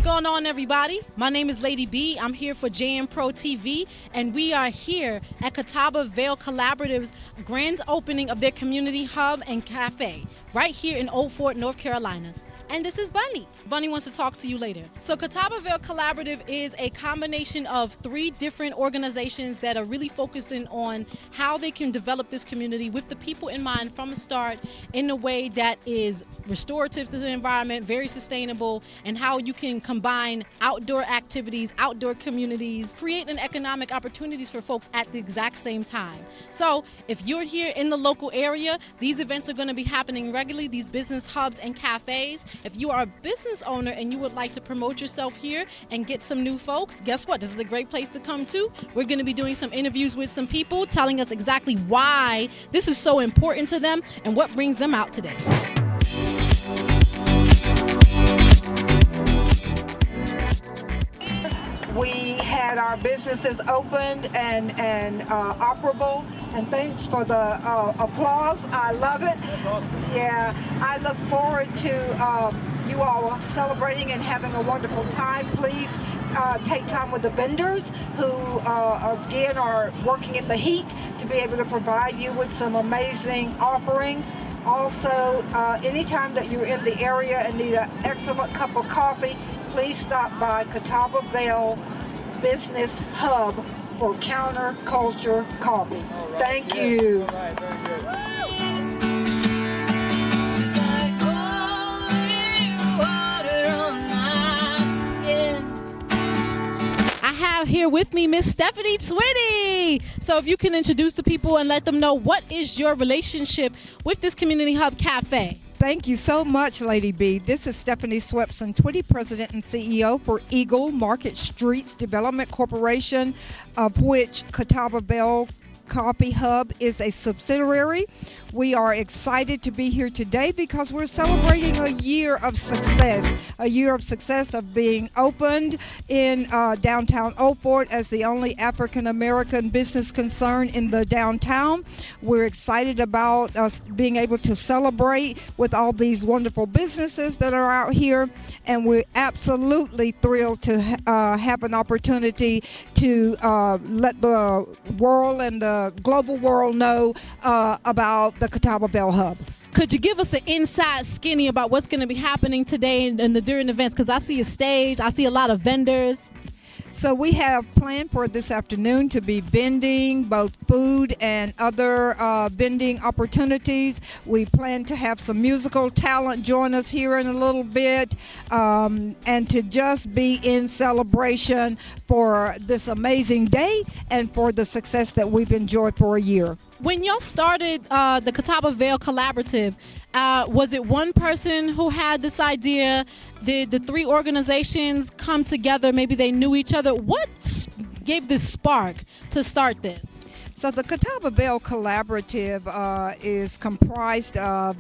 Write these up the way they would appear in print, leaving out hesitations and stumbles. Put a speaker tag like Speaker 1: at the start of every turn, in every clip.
Speaker 1: going on, everybody? My name is Lady B. I'm here for JMPRO TV, and we are here at Catawaba Vale Collaborative's grand opening of their community hub and cafe right here in Old Fort, North Carolina. And this is Bunny. Bunny wants to talk to you later. So Catawaba Vale Collaborative is a combination of 3 different organizations that are really focusing on how they can develop this community with the people in mind from the start in a way that is restorative to the environment, very sustainable, and how you can combine outdoor activities, outdoor communities, create an economic opportunities for folks at the exact same time. So if you're here in the local area, these events are going to be happening regularly, these business hubs and cafes. If you are a business owner and you would like to promote yourself here and get some new folks, guess what? This is a great place to come to. We're going to be doing some interviews with some people telling us exactly why this is so important to them and what brings them out today.
Speaker 2: We had our businesses opened and operable, and thanks for the applause. I love it. Yeah, I look forward to you all celebrating and having a wonderful time. Please take time with the vendors who, again, are working in the heat to be able to provide you with some amazing offerings. Also, anytime that you're in the area and need an excellent cup of coffee, please stop by Catawaba Vale Business Hub for counterculture coffee. Right, Thank you.
Speaker 3: All right, very good.
Speaker 1: I have here with me Miss Stephanie Twitty. So if you can introduce the people and let them know what is your relationship with this Community Hub Cafe.
Speaker 2: Thank you so much, Lady B. This is Stephanie Swepson Twitty, President and CEO for Eagle Market Streets Development Corporation, of which Catawaba Vale Coffee Hub is a subsidiary. We are excited to be here today because we're celebrating a year of success of being opened in downtown Old Fort as the only African-American business concern in the downtown. We're excited about us being able to celebrate with all these wonderful businesses that are out here, and we're absolutely thrilled to have an opportunity to let the world and the global world know about the Catawaba Vale Hub.
Speaker 1: Could you give us an inside skinny about what's going to be happening today during events? Because I see a stage, I see a lot of vendors.
Speaker 2: So we have planned for this afternoon to be vending, both food and other vending opportunities. We plan to have some musical talent join us here in a little bit, and to just be in celebration for this amazing day and for the success that we've enjoyed for a year.
Speaker 1: When y'all started the Catawaba Vale Collaborative, was it one person who had this idea? Did the 3 organizations come together? Maybe they knew each other. What gave this spark to start this?
Speaker 2: So the Catawaba Vale Collaborative is comprised of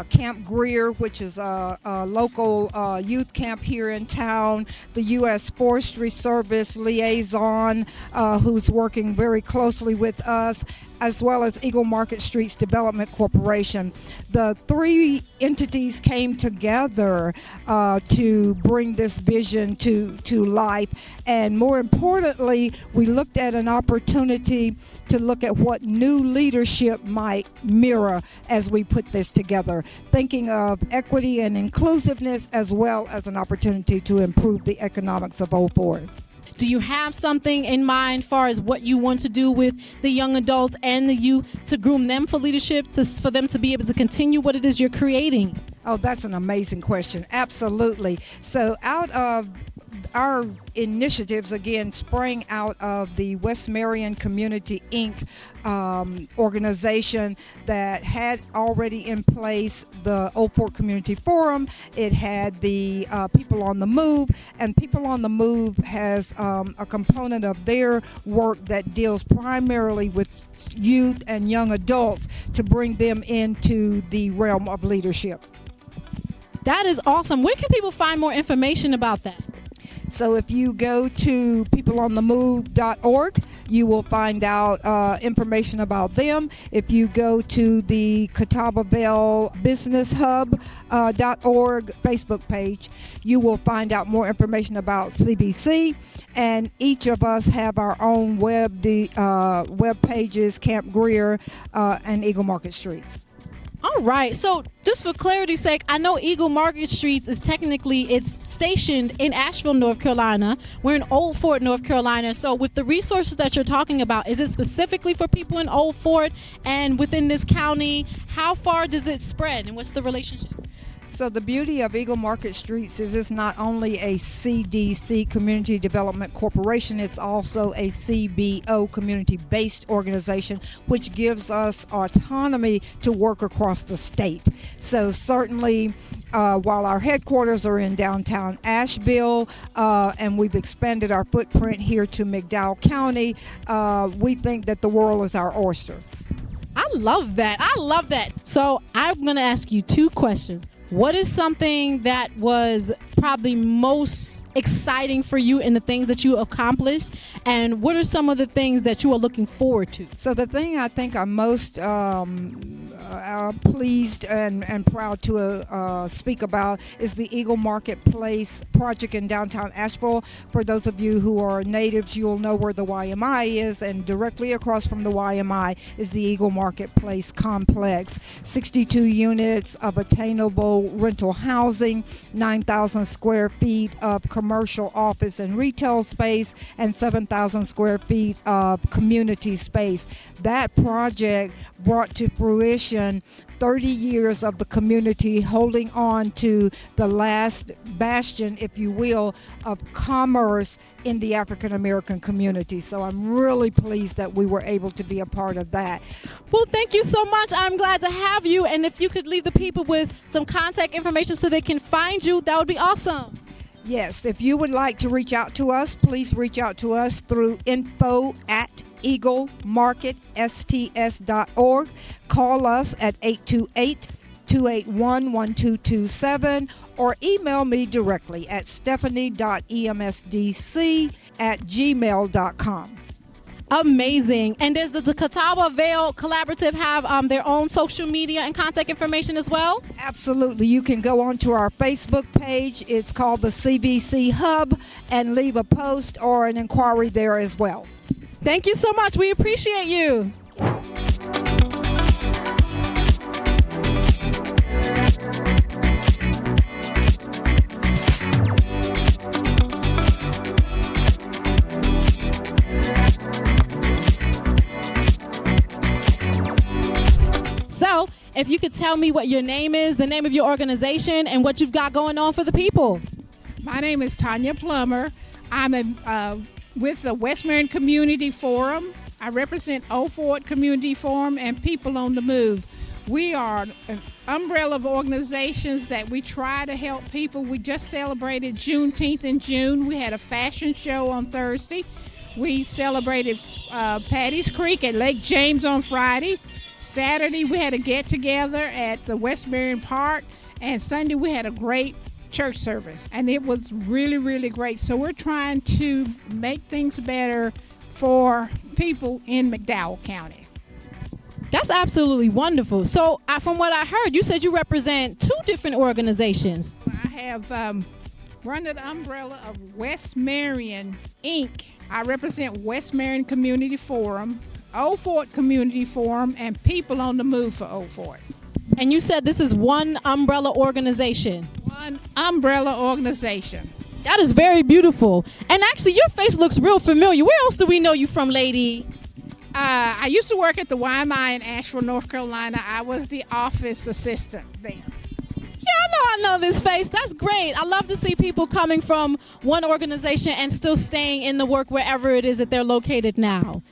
Speaker 2: Camp Greer, which is a local youth camp here in town, the U.S. Forestry Service liaison, who's working very closely with us, as well as Eagle Market Streets Development Corporation. The 3 entities came together to bring this vision to life. And more importantly, we looked at an opportunity to look at what new leadership might mirror as we put this together, thinking of equity and inclusiveness as well as an opportunity to improve the economics of Old Fort.
Speaker 1: Do you have something in mind as far as what you want to do with the young adults and the youth to groom them for leadership, for them to be able to continue what it is you're creating?
Speaker 2: Oh, that's an amazing question. Absolutely. So out of our initiatives, again, sprang out of the West Marion Community Inc. Organization that had already in place the Old Fort Community Forum. It had the People on the Move, and People on the Move has a component of their work that deals primarily with youth and young adults to bring them into the realm of leadership.
Speaker 1: That is awesome. Where can people find more information about that?
Speaker 2: So if you go to peopleonthemove.org, you will find out information about them. If you go to the Catawaba Vale Business Hub.org Facebook page, you will find out more information about CBC. And each of us have our own web pages, Camp Greer and Eagle Market Streets.
Speaker 1: All right. So just for clarity's sake, I know Eagle Market Streets is it's stationed in Asheville, North Carolina. We're in Old Fort, North Carolina. So with the resources that you're talking about, is it specifically for people in Old Fort and within this county? How far does it spread and what's the relationship?
Speaker 2: So the beauty of Eagle Market Streets is it's not only a CDC, Community Development Corporation, it's also a CBO, community-based organization, which gives us autonomy to work across the state. So certainly, while our headquarters are in downtown Asheville, and we've expanded our footprint here to McDowell County, we think that the world is our oyster.
Speaker 1: I love that. So I'm going to ask you two questions. What is something that was probably most exciting for you in the things that you accomplished? And what are some of the things that you are looking forward to?
Speaker 2: So the thing I think I'm most pleased and proud to speak about is the Eagle Marketplace project in downtown Asheville. For those of you who are natives, you'll know where the YMI is, and directly across from the YMI is the Eagle Marketplace complex. 62 units of attainable rental housing, 9,000 square feet of commercial office and retail space, and 7,000 square feet of community space. That project brought to fruition 30 years of the community holding on to the last bastion, if you will, of commerce in the African American community. So I'm really pleased that we were able to be a part of that.
Speaker 1: Well, thank you so much. I'm glad to have you. And if you could leave the people with some contact information so they can find you, that would be awesome.
Speaker 2: Yes, if you would like to reach out to us, please reach out to us through info@eaglemarketsts.org. Call us at 828-281-1227 or email me directly at stephanie.emsdc@gmail.com.
Speaker 1: Amazing. And does the Catawba Vale Collaborative have their own social media and contact information as well?
Speaker 2: Absolutely. You can go onto our Facebook page. It's called the CBC Hub, and leave a post or an inquiry there as well.
Speaker 1: Thank you so much. We appreciate you. So, if you could tell me what your name is, the name of your organization, and what you've got going on for the people.
Speaker 3: My name is Tanya Plummer. I'm with the West Marion Community Forum. I represent Old Fort Community Forum and People on the Move. We are an umbrella of organizations that we try to help people. We just celebrated Juneteenth in June. We had a fashion show on Thursday. We celebrated Patty's Creek at Lake James on Friday. Saturday, we had a get-together at the West Marion Park, and Sunday, we had a great church service, and it was really, really great. So we're trying to make things better for people in McDowell County.
Speaker 1: That's absolutely wonderful. So from what I heard, you said you represent two different organizations.
Speaker 3: I have, we're under the umbrella of West Marion, Inc. I represent West Marion Community Forum, Old Fort Community Forum, and People on the Move for Old Fort.
Speaker 1: And you said this is one umbrella organization.
Speaker 3: One umbrella organization.
Speaker 1: That is very beautiful. And actually, your face looks real familiar. Where else do we know you from, lady?
Speaker 3: I used to work at the YMI in Asheville, North Carolina. I was the office assistant there.
Speaker 1: Yeah, I know this face. That's great. I love to see people coming from one organization and still staying in the work wherever it is that they're located now.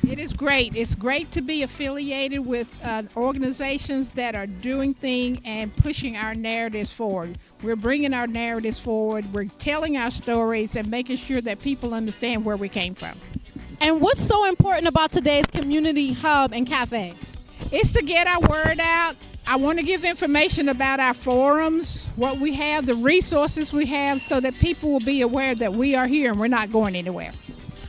Speaker 3: It is great. It's great to be affiliated with organizations that are doing things and pushing our narratives forward. We're bringing our narratives forward. We're telling our stories and making sure that people understand where we came from.
Speaker 1: And what's so important about today's community hub and cafe?
Speaker 3: It's to get our word out I want to give information about our forums, what we have, the resources we have, so that people will be aware that we are here and we're not going anywhere.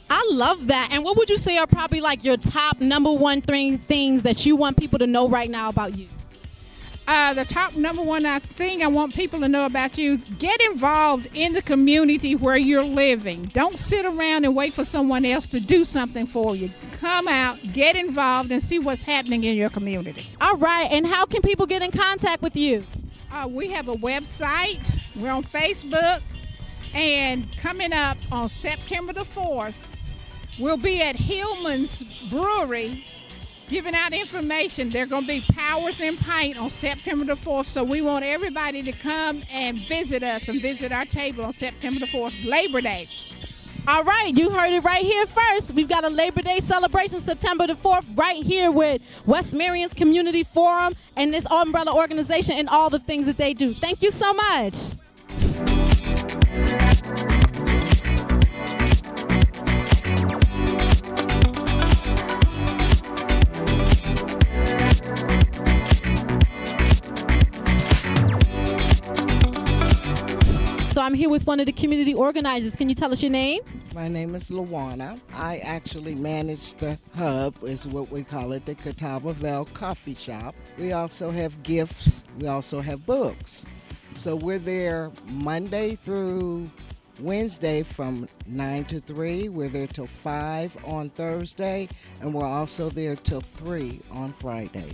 Speaker 1: I love that. And what would you say are probably like your top number one things that you want people to know right now about you?
Speaker 3: The top number one thing I want people to know about you, get involved in the community where you're living. Don't sit around and wait for someone else to do something for you. Come out, get involved, and see what's happening in your community.
Speaker 1: All right. And how can people get in contact with you?
Speaker 3: We have a website. We're on Facebook. And coming up on September the 4th, we'll be at Hillman's Brewery giving out information. There are going to be Powers and Pint on September the 4th, so we want everybody to come and visit us and visit our table on September the 4th, Labor Day.
Speaker 1: All right, you heard it right here first. We've got a Labor Day celebration September the 4th right here with West Marion's Community Forum and this umbrella organization and all the things that they do. Thank you so much. So I'm here with one of the community organizers. Can you tell us your name?
Speaker 4: My name is Luana. I actually manage the hub, is what we call it, the Catawaba Vale Coffee Shop. We also have gifts. We also have books. So we're there Monday through Wednesday from 9 to 3. We're there till 5 on Thursday, and we're also there till 3 on Friday.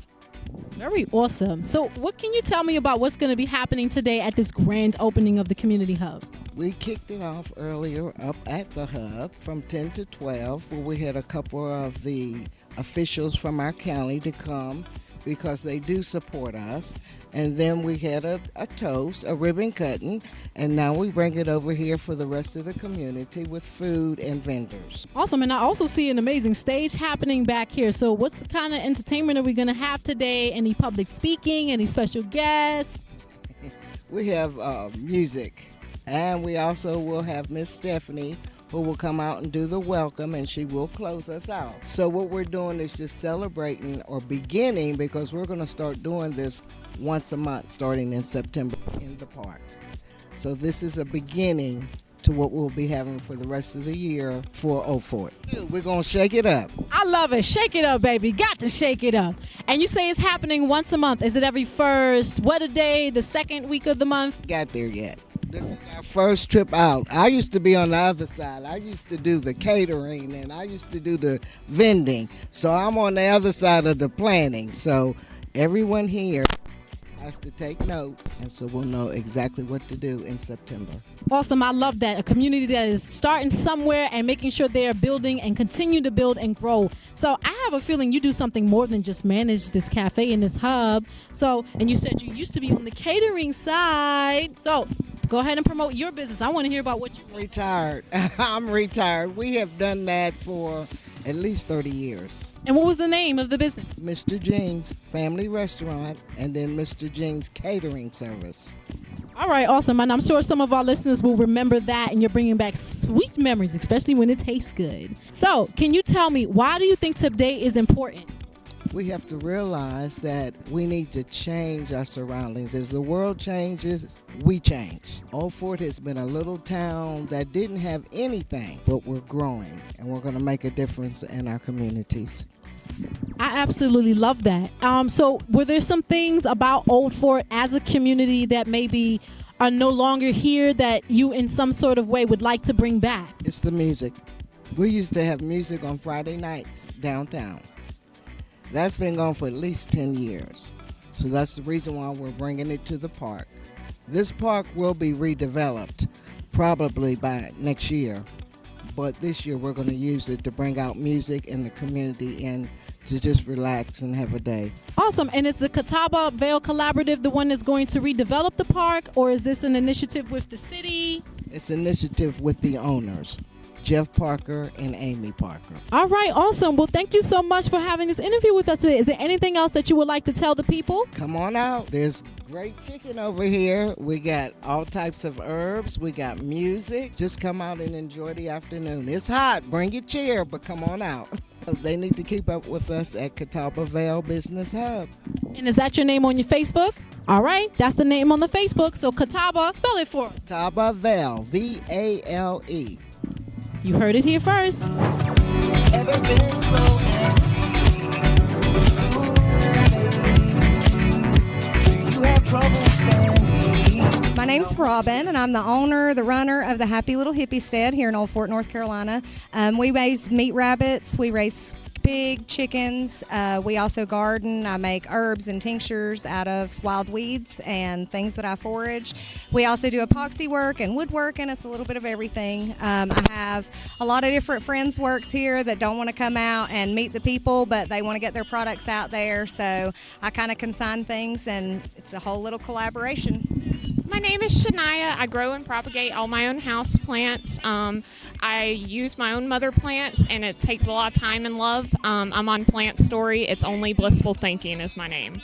Speaker 1: Very awesome. So what can you tell me about what's going to be happening today at this grand opening of the community hub?
Speaker 4: We kicked it off earlier up at the hub from 10 to 12, where we had a couple of the officials from our county to come because they do support us. And then we had a toast, a ribbon cutting, and now we bring it over here for the rest of the community with food and vendors.
Speaker 1: Awesome. And I also see an amazing stage happening back here. So what's the kind of entertainment are we going to have today? Any public speaking? Any special guests?
Speaker 4: We have music, and we also will have Miss Stephanie, who will come out and do the welcome, and she will close us out. So what we're doing is just celebrating or beginning, because we're going to start doing this once a month starting in September in the park. So this is a beginning to what we'll be having for the rest of the year for Old Fort. We're going to shake it up.
Speaker 1: I love it. Shake it up, baby. Got to shake it up. And you say it's happening once a month. Is it every first, what a day, the second week of the month?
Speaker 4: Got there yet. This is our first trip out. I used to be on the other side. I used to do the catering and I used to do the vending. So I'm on the other side of the planning. So everyone here has to take notes, and so we'll know exactly what to do in September.
Speaker 1: Awesome. I love that. A community that is starting somewhere and making sure they are building and continue to build and grow. So I have a feeling you do something more than just manage this cafe and this hub. So, and you said you used to be on the catering side. So go ahead and promote your business. I want to hear about what you
Speaker 4: Retired. I'm retired. We have done that for at least 30 years.
Speaker 1: And what was the name of the business?
Speaker 4: Mr. Jean's Family Restaurant, and then Mr. Jean's Catering Service.
Speaker 1: All right, awesome. And I'm sure some of our listeners will remember that, and you're bringing back sweet memories, especially when it tastes good. So can you tell me, why do you think today is important?
Speaker 4: We have to realize that we need to change our surroundings. As the world changes, we change. Old Fort has been a little town that didn't have anything, but we're growing, and we're going to make a difference in our communities.
Speaker 1: I absolutely love that. So were there some things about Old Fort as a community that maybe are no longer here that you in some sort of way would like to bring back?
Speaker 4: It's the music. We used to have music on Friday nights downtown. That's been gone for at least 10 years. So that's the reason why we're bringing it to the park. This park will be redeveloped probably by next year. But this year we're going to use it to bring out music and the community and to just relax and have a day.
Speaker 1: Awesome. And is the Catawaba Vale Collaborative the one that's going to redevelop the park, or is this an initiative with the city?
Speaker 4: It's an initiative with the owners. Jeff Parker and Amy Parker.
Speaker 1: All right, awesome. Well, thank you so much for having this interview with us today. Is there anything else that you would like to tell the people?
Speaker 4: Come on out. There's great chicken over here. We got all types of herbs. We got music. Just come out and enjoy the afternoon. It's hot. Bring your chair, but come on out. They need to keep up with us at Catawba Vale Business Hub.
Speaker 1: And is that your name on your Facebook? All right, that's the name on the Facebook. So Catawba, spell it for us.
Speaker 4: Catawba Vale, V-A-L-E.
Speaker 1: You heard it here first.
Speaker 5: Ever been so you have trouble standing.
Speaker 6: My name's Robin, and I'm the owner, the runner of the Happy Little Hippie Stead here in Old Fort, North Carolina. We raise meat rabbits, we raise pig, chickens. We also garden. I make herbs and tinctures out of wild weeds and things that I forage. We also do epoxy work and woodwork, and it's a little bit of everything. I have a lot of different friends works here that don't want to come out and meet the people, but they want to get their products out there. So I kind of consign things, and it's a whole little collaboration.
Speaker 7: My name is Shania. I grow and propagate all my own house plants. I use my own mother plants, and it takes a lot of time and love. I'm on Plant Story. It's Only Blissful Thinking is my name.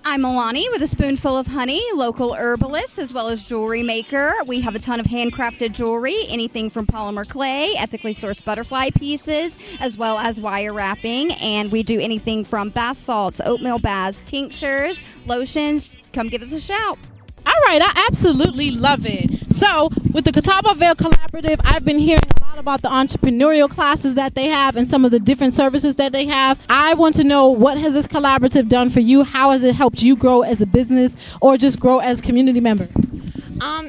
Speaker 8: I'm Alani with a spoonful of honey, local herbalist as well as jewelry maker. We have a ton of handcrafted jewelry, anything from polymer clay, ethically sourced butterfly pieces, as well as wire wrapping. And we do anything from bath salts, oatmeal baths, tinctures, lotions. Come give us a shout.
Speaker 1: All right, I absolutely love it. So with the Catawba Vale Collaborative, I've been hearing a lot about the entrepreneurial classes that they have and some of the different services that they have. I want to know, what has this collaborative done for you? How has it helped you grow as a business or just grow as community members?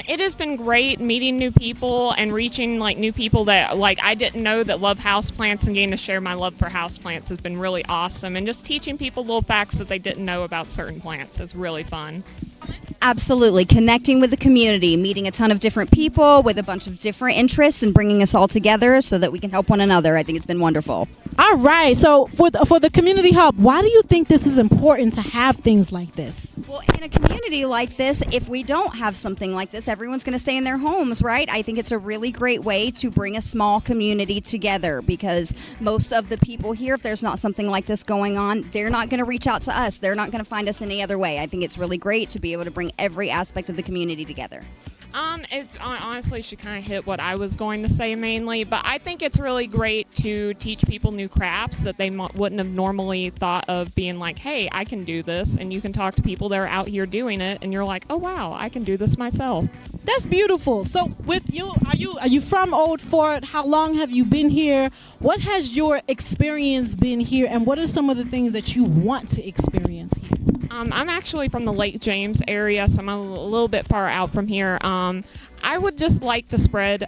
Speaker 7: It has been great meeting new people and reaching new people that I didn't know that love houseplants, and getting to share my love for houseplants has been really awesome. And just teaching people little facts that they didn't know about certain plants is really fun.
Speaker 8: Absolutely. Connecting with the community, meeting a ton of different people with a bunch of different interests and bringing us all together so that we can help one another. I think it's been wonderful.
Speaker 1: All right. So for the community hub, why do you think this is important to have things like this?
Speaker 8: Well, in a community like this, if we don't have something like this, everyone's going to stay in their homes, right? I think it's a really great way to bring a small community together, because most of the people here, if there's not something like this going on, they're not going to reach out to us. They're not going to find us any other way. I think it's really great to be able to bring every aspect of the community together.
Speaker 7: It's honestly, she kind of hit what I was going to say mainly, but I think it's really great to teach people new crafts that they wouldn't have normally thought of, being like, hey, I can do this, and you can talk to people that are out here doing it, and you're like, oh wow, I can do this myself.
Speaker 1: That's beautiful. So with you, are you from Old Fort? How long have you been here? What has your experience been here, and what are some of the things that you want to experience here?
Speaker 7: I'm actually from the Lake James area, so I'm a little bit far out from here. I would just like to spread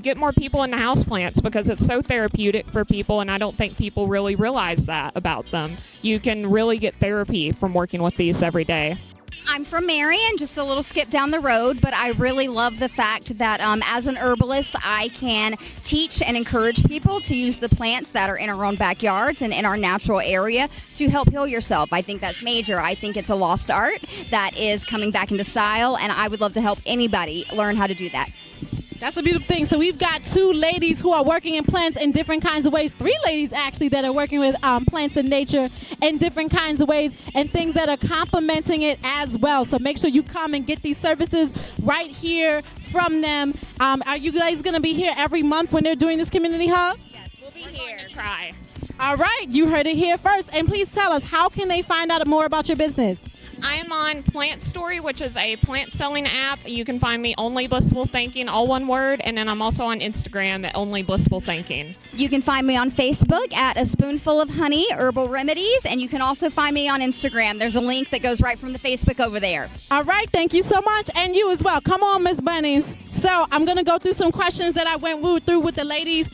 Speaker 7: get more people into houseplants, because it's so therapeutic for people, and I don't think people really realize that about them. You can really get therapy from working with these every day.
Speaker 8: I'm from Marion, just a little skip down the road, but I really love the fact that as an herbalist, I can teach and encourage people to use the plants that are in our own backyards and in our natural area to help heal yourself. I think that's major. I think it's a lost art that is coming back into style, and I would love to help anybody learn how to do that.
Speaker 1: That's a beautiful thing. So we've got two ladies who are working in plants in different kinds of ways. Three ladies, actually, that are working with plants in nature in different kinds of ways, and things that are complementing it as well. So make sure you come and get these services right here from them. Are you guys going to be here every month when they're doing this community hub?
Speaker 8: Yes, we'll be
Speaker 7: We're going to try.
Speaker 1: All right. You heard it here first. And please tell us, how can they find out more about your business?
Speaker 7: I am on Plant Story, which is a plant selling app. You can find me Only Blissful Thinking, all one word, and then I'm also on Instagram at Only Blissful Thinking.
Speaker 8: You can find me on Facebook at A Spoonful of Honey Herbal Remedies, and you can also find me on Instagram. There's a link that goes right from the Facebook over there.
Speaker 1: All right, thank you so much, and you as well. Come on, Miss Bunnies. So I'm going to go through some questions that I went through with the ladies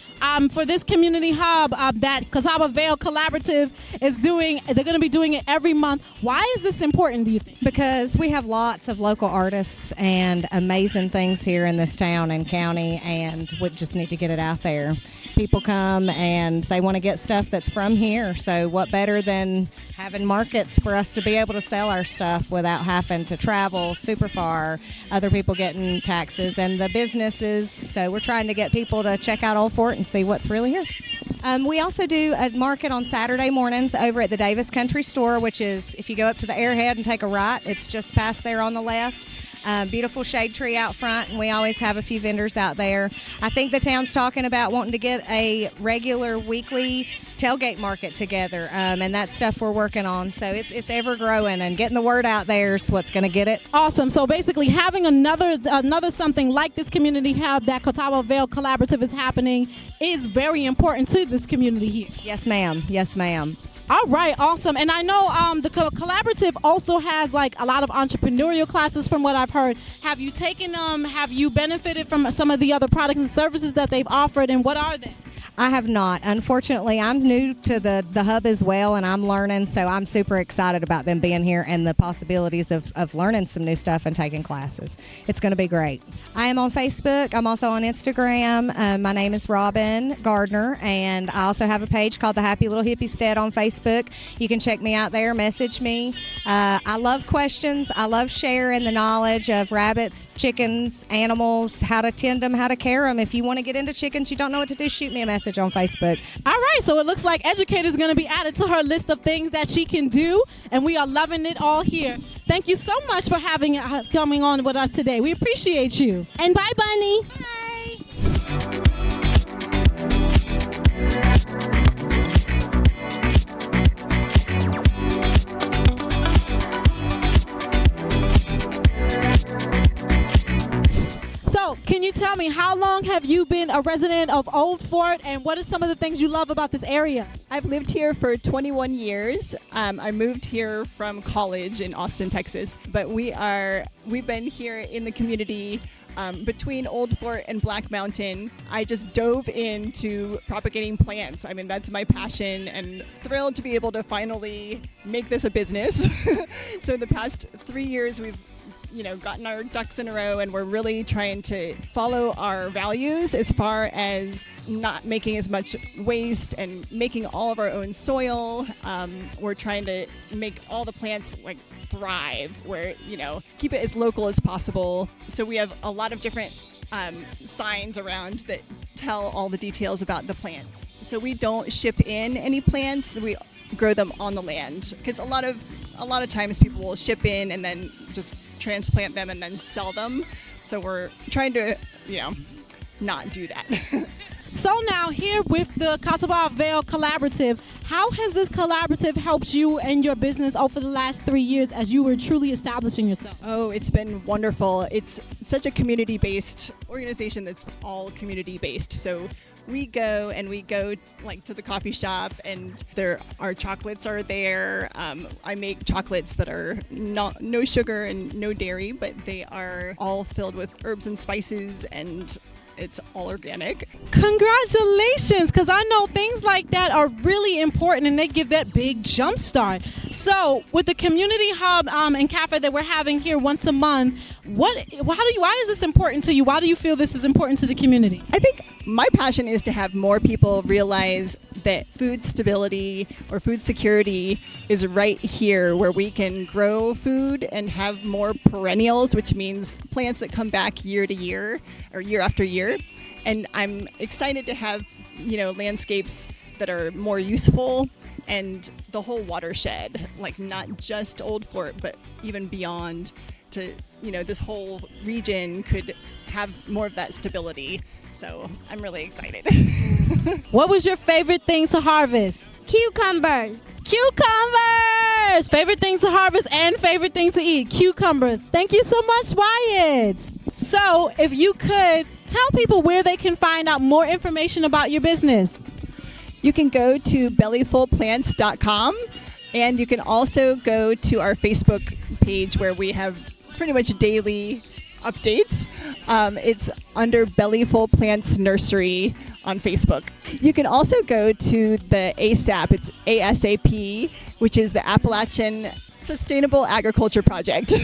Speaker 1: for this community hub that Catawaba Vale Collaborative is doing. They're going to be doing it every month. Why is this important important, do you think?
Speaker 6: Because we have lots of local artists and amazing things here in this town and county, and we just need to get it out there. People come and they want to get stuff that's from here, so what better than having markets for us to be able to sell our stuff without having to travel super far, other people getting taxes, and the businesses. So we're trying to get people to check out Old Fort and see what's really here. We also do a market on Saturday mornings over at the Davis Country Store, which is, if you go up to the Airhead and take a right, it's just past there on the left. Beautiful shade tree out front, and we always have a few vendors out there. I think the town's talking about wanting to get a regular weekly tailgate market together, and that's stuff we're working on. So it's ever growing, and getting the word out there is what's going to get it.
Speaker 1: Awesome. So basically having another something like this community hub that Catawba Vale Collaborative is happening is very important to this community here.
Speaker 6: Yes, ma'am. Yes, ma'am.
Speaker 1: All right, awesome. And I know the collaborative also has like a lot of entrepreneurial classes from what I've heard. Have you taken them? Have you benefited from some of the other products and services that they've offered, and what are they?
Speaker 6: I have not. Unfortunately, I'm new to the hub as well, and I'm learning, so I'm super excited about them being here and the possibilities of learning some new stuff and taking classes. It's going to be great. I am on Facebook. I'm also on Instagram. My name is Robin Gardner, and I also have a page called The Happy Little Hippie Stead on Facebook. You can check me out there, message me. I love questions. I love sharing the knowledge of rabbits, chickens, animals, how to tend them, how to care them. If you want to get into chickens, you don't know what to do, shoot me a message on Facebook.
Speaker 1: All right, so it looks like educators are going to be added to her list of things that she can do, and we are loving it all here. Thank you so much for coming on with us today. We appreciate you. And bye, Bunny.
Speaker 6: Bye.
Speaker 1: So, can you tell me, how long have you been a resident of Old Fort, and what are some of the things you love about this area?
Speaker 9: I've lived here for 21 years. I moved here from college in Austin, Texas, but we've been here in the community between Old Fort and Black Mountain. I just dove into propagating plants. I mean, that's my passion, and thrilled to be able to finally make this a business. So the past 3 years, we've gotten our ducks in a row, and we're really trying to follow our values as far as not making as much waste and making all of our own soil. We're trying to make all the plants like thrive, where, keep it as local as possible. So we have a lot of different signs around that tell all the details about the plants. So we don't ship in any plants. We grow them on the land, because a lot of times people will ship in and then just transplant them and then sell them. So we're trying to, not do that.
Speaker 1: So now here with the Catawaba Vale Collaborative, how has this collaborative helped you and your business over the last 3 years as you were truly establishing yourself?
Speaker 9: Oh, it's been wonderful. It's such a community-based organization that's all community-based. So we go like to the coffee shop, and our chocolates are there. I make chocolates that are no sugar and no dairy, but they are all filled with herbs and spices, and it's all organic.
Speaker 1: Congratulations, because I know things like that are really important, and they give that big jump start. So with the community hub and cafe that we're having here once a month, why is this important to you? Why do you feel this is important to the community?
Speaker 9: I think my passion is to have more people realize that food stability or food security is right here, where we can grow food and have more perennials, which means plants that come back year to year or year after year. And I'm excited to have, landscapes that are more useful, and the whole watershed, like not just Old Fort, but even beyond, to, this whole region could have more of that stability. So I'm really excited.
Speaker 1: What was your favorite thing to harvest?
Speaker 10: Cucumbers.
Speaker 1: Cucumbers! Favorite things to harvest and favorite thing to eat, cucumbers. Thank you so much, Wyatt. So if you could tell people where they can find out more information about your business.
Speaker 9: You can go to bellyfulplants.com, and you can also go to our Facebook page, where we have pretty much daily updates. It's under Bellyful Plants Nursery on Facebook. You can also go to the ASAP, it's ASAP, which is the Appalachian sustainable agriculture project.